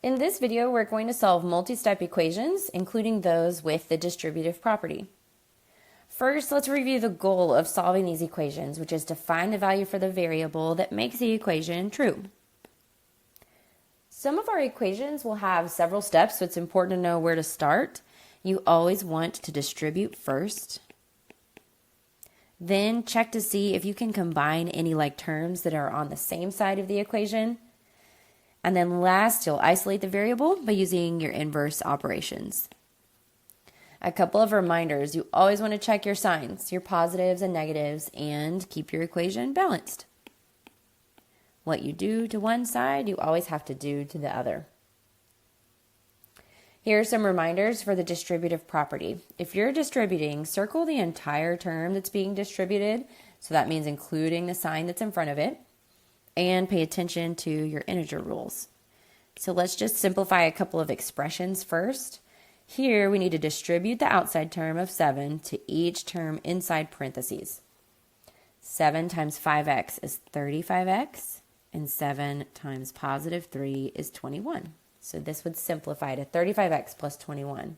In this video, we're going to solve multi-step equations, including those with the distributive property. First, let's review the goal of solving these equations, which is to find the value for the variable that makes the equation true. Some of our equations will have several steps, so it's important to know where to start. You always want to distribute first. Then check to see if you can combine any like terms that are on the same side of the equation. And then last, you'll isolate the variable by using your inverse operations. A couple of reminders: you always want to check your signs, your positives and negatives, and keep your equation balanced. What you do to one side, you always have to do to the other. Here are some reminders for the distributive property. If you're distributing, circle the entire term that's being distributed, so that means including the sign that's in front of it, and pay attention to your integer rules. So let's just simplify a couple of expressions first. Here we need to distribute the outside term of 7 to each term inside parentheses. 7 times 5x is 35x, and 7 times positive 3 is 21. So this would simplify to 35x plus 21.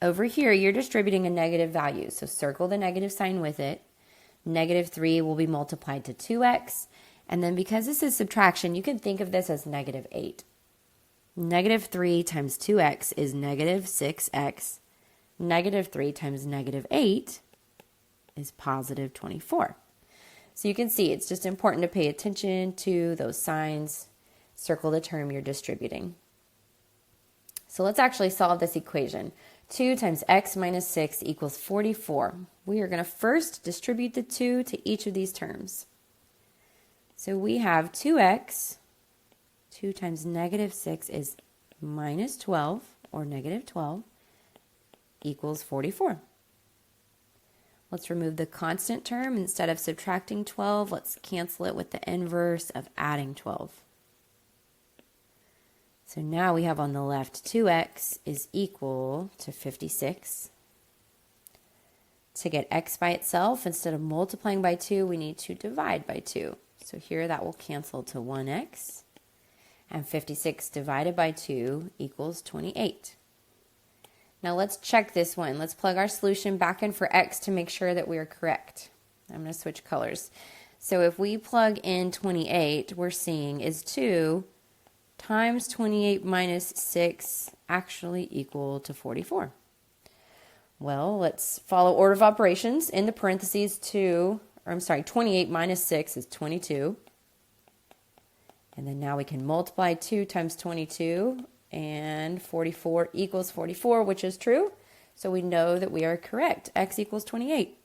Over here, you're distributing a negative value, so circle the negative sign with it. Negative 3 will be multiplied to 2x, and then because this is subtraction, you can think of this as negative 8. Negative 3 times 2x is negative 6x. Negative 3 times negative 8 is positive 24. So you can see it's just important to pay attention to those signs. Circle the term you're distributing. So let's actually solve this equation. 2 times x minus 6 equals 44. We are going to first distribute the 2 to each of these terms. So we have 2x, 2 times negative 6 is minus 12, or negative 12, equals 44. Let's remove the constant term. Instead of subtracting 12, let's cancel it with the inverse of adding 12. So now we have on the left 2x is equal to 56. To get x by itself, instead of multiplying by 2, we need to divide by 2. So here that will cancel to 1x. And 56 divided by 2 equals 28. Now let's check this one. Let's plug our solution back in for x to make sure that we are correct. I'm going to switch colors. So if we plug in 28, we're seeing is 2 times 28 minus 6 actually equal to 44. Well, let's follow order of operations. In the parentheses, 28 minus 6 is 22. And then now we can multiply 2 times 22, and 44 equals 44, which is true. So we know that we are correct. X equals 28.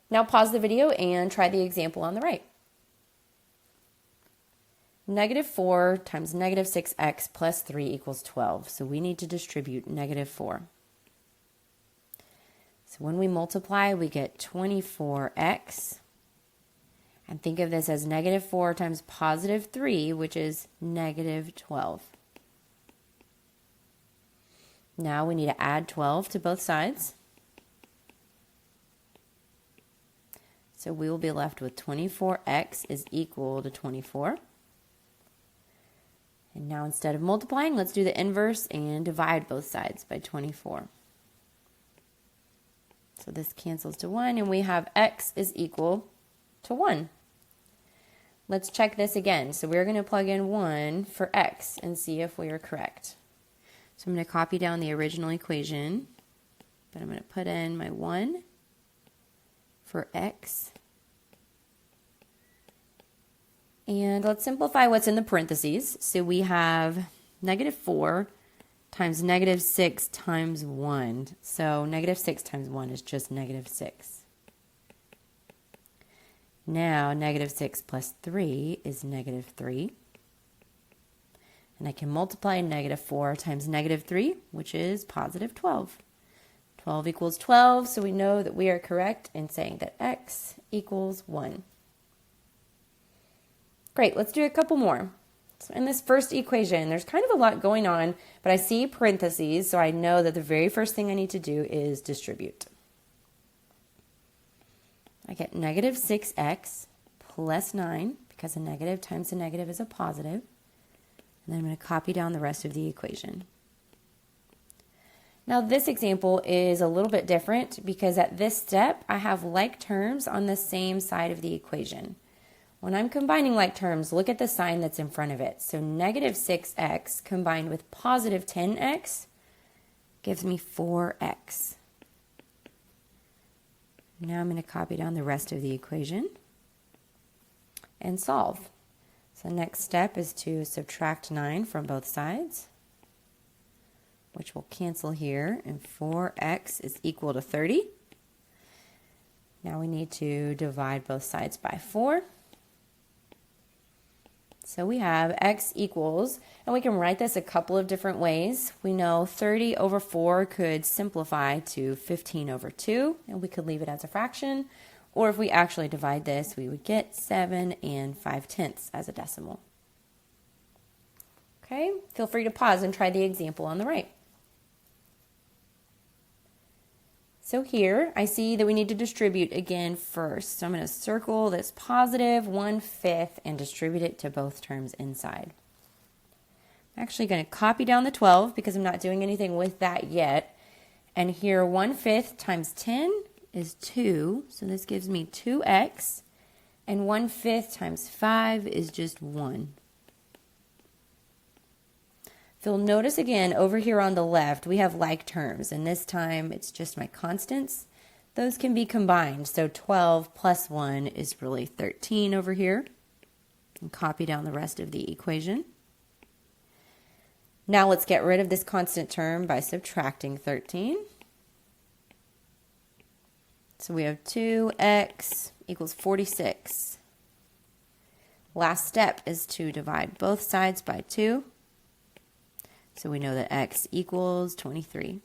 Now pause the video and try the example on the right. Negative 4 times negative 6x plus 3 equals 12. So we need to distribute negative 4. So when we multiply, we get 24x. And think of this as negative 4 times positive 3, which is negative 12. Now we need to add 12 to both sides. So we will be left with 24x is equal to 24. And now instead of multiplying, let's do the inverse and divide both sides by 24. So this cancels to 1, and we have x is equal to 1. Let's check this again. So we're going to plug in 1 for x and see if we are correct. So I'm going to copy down the original equation, but I'm going to put in my 1 for x. And let's simplify what's in the parentheses. So we have negative 4 times negative 6 times 1. So negative 6 times 1 is just negative 6. Now negative 6 plus 3 is negative 3. And I can multiply negative 4 times negative 3, which is positive 12. 12 equals 12, so we know that we are correct in saying that x equals 1. Great, let's do a couple more. So in this first equation, there's kind of a lot going on, but I see parentheses, so I know that the very first thing I need to do is distribute. I get negative 6x plus 9, because a negative times a negative is a positive, And then I'm going to copy down the rest of the equation. Now this example is a little bit different because at this step I have like terms on the same side of the equation. When I'm combining like terms, look at the sign that's in front of it. So negative 6x combined with positive 10x gives me 4x. Now I'm going to copy down the rest of the equation and solve. So the next step is to subtract 9 from both sides, which will cancel here, and 4x is equal to 30. Now we need to divide both sides by 4. So we have x equals, and we can write this a couple of different ways. We know 30 over 4 could simplify to 15 over 2, and we could leave it as a fraction. Or if we actually divide this, we would get 7 and 5/10 as a decimal. Okay, feel free to pause and try the example on the right. So here I see that we need to distribute again first. So I'm going to circle this positive 1/5 and distribute it to both terms inside. I'm actually going to copy down the 12 because I'm not doing anything with that yet. And here 1/5 times 10 is 2. So this gives me 2x. And 1/5 times 5 is just 1. If you'll notice again, over here on the left, we have like terms, and this time it's just my constants. Those can be combined, so 12 plus 1 is really 13 over here. And copy down the rest of the equation. Now let's get rid of this constant term by subtracting 13. So we have 2x equals 46. Last step is to divide both sides by 2. So we know that x equals 23.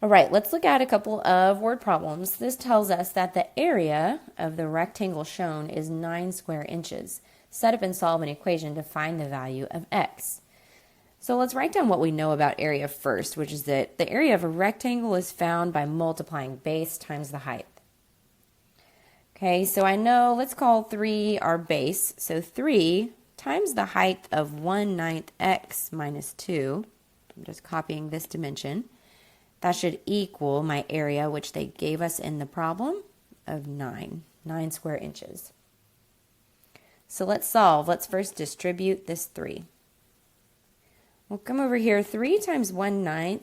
All right, let's look at a couple of word problems. This tells us that the area of the rectangle shown is 9 square inches. Set up and solve an equation to find the value of x. So let's write down what we know about area first, which is that the area of a rectangle is found by multiplying base times the height. Okay, so I know, let's call 3 our base. So 3 times the height of 1/9 x minus 2, I'm just copying this dimension, that should equal my area, which they gave us in the problem, of 9 square inches. So let's solve. Let's first distribute this 3. We'll come over here. 3 times 1/9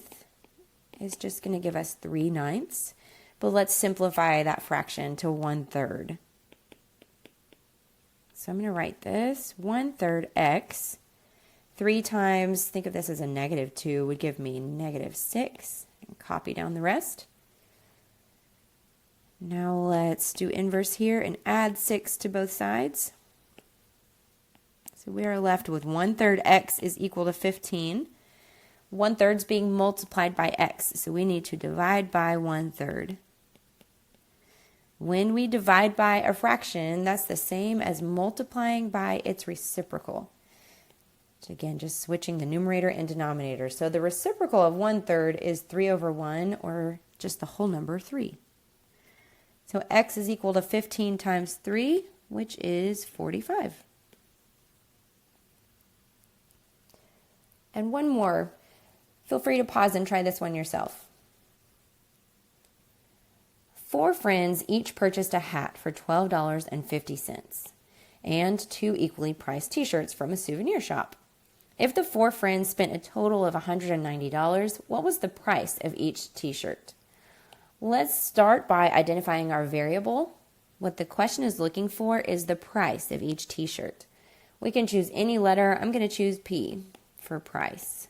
is just going to give us 3/9, but let's simplify that fraction to 1/3. So I'm going to write this 1/3 x. 3 times, think of this as a -2, would give me -6. And copy down the rest. Now let's do inverse here and add 6 to both sides. So we are left with 1/3 x is equal to 15. 1/3 is being multiplied by x, so we need to divide by 1/3. When we divide by a fraction, that's the same as multiplying by its reciprocal. So again, just switching the numerator and denominator. So the reciprocal of 1/3 is 3 over 1, or just the whole number 3. So x is equal to 15 times 3, which is 45. And one more. Feel free to pause and try this one yourself. 4 friends each purchased a hat for $12.50 and 2 equally priced t-shirts from a souvenir shop. If the 4 friends spent a total of $190, what was the price of each t-shirt? Let's start by identifying our variable. What the question is looking for is the price of each t-shirt. We can choose any letter. I'm going to choose P for price.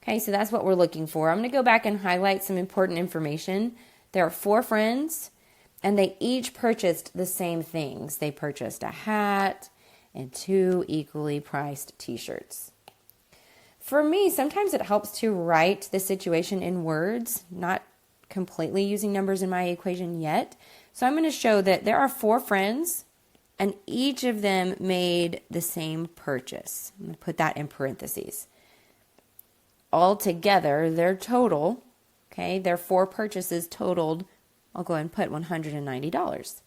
Okay, so that's what we're looking for. I'm going to go back and highlight some important information. There are 4 friends, and they each purchased the same things. They purchased a hat and 2 equally priced t-shirts. For me, sometimes it helps to write the situation in words, not completely using numbers in my equation yet. So I'm going to show that there are 4 friends, and each of them made the same purchase. I'm going to put that in parentheses. Altogether, their total, okay, their 4 purchases totaled, I'll go ahead and put $190.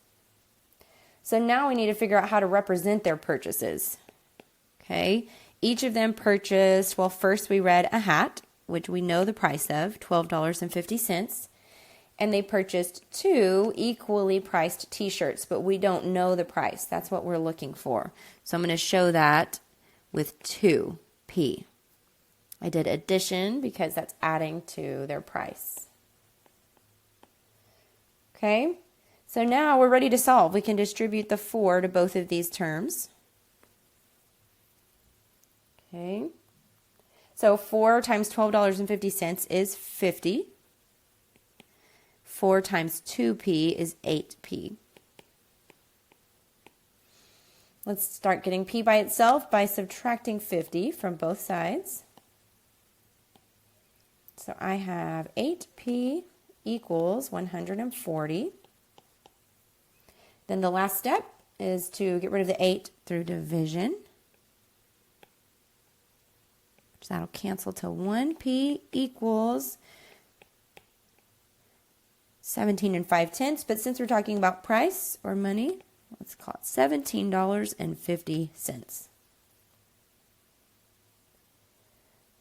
So now we need to figure out how to represent their purchases. Okay, each of them purchased, well, first we read a hat, which we know the price of, $12.50. And they purchased 2 equally priced t-shirts, but we don't know the price. That's what we're looking for. So I'm going to show that with 2p. I did addition because that's adding to their price. Okay, so now we're ready to solve. We can distribute the 4 to both of these terms. Okay, so 4 times $12.50 is 50. 4 times 2p is 8p. Let's start getting p by itself by subtracting 50 from both sides. So I have 8p equals 140. Then the last step is to get rid of the 8 through division. So that'll cancel to 1p equals 17 5/10. But since we're talking about price or money, let's call it $17.50.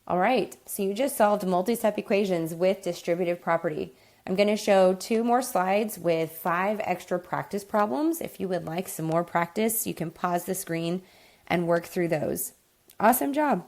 All right, so you just solved multi-step equations with distributive property. I'm going to show 2 more slides with 5 extra practice problems. If you would like some more practice, you can pause the screen and work through those. Awesome job.